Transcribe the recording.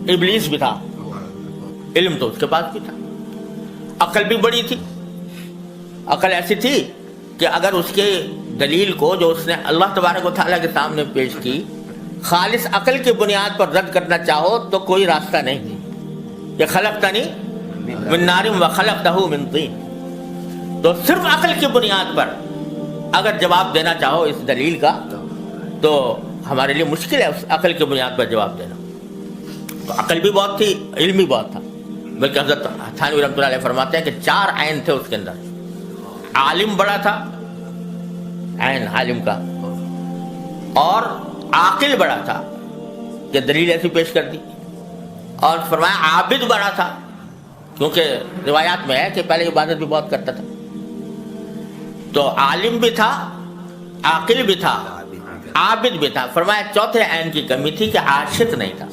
इब्लीस भी था, इल्म तो उसके पास भी था, अकल भी बड़ी थी। अकल ऐसी थी कि अगर उसके दलील को जो उसने अल्लाह तबारक व तआला के सामने पेश की खालिस अकल की बुनियाद पर रद्द करना चाहो तो कोई रास्ता नहीं। ये खलक़तनी मिन नारिन व खलक़तहू मिन तीन, तो सिर्फ अकल की बुनियाद पर अगर जवाब देना चाहो इस दलील का तो हमारे लिए मुश्किल है उस अकल की बुनियाद पर जवाब देना। तो अकल भी बहुत थी, इल्म भी बहुत था। बल्कि हज़रत थानवी रहमतुल्लाह अलैह फरमाते हैं कि 4 ऐन थे उसके अंदर। आलिम बड़ा था, ऐन आलिम का, और आकिल बड़ा था कि दलील ऐसी पेश कर दी, और फरमाया आबिद बड़ा था क्योंकि रिवायात में है कि पहले इबादत भी बहुत करता था। तो आलिम भी था, आकिल भी था, आबिद भी था। फरमाया चौथे ऐन की कमी थी कि आशिक नहीं था।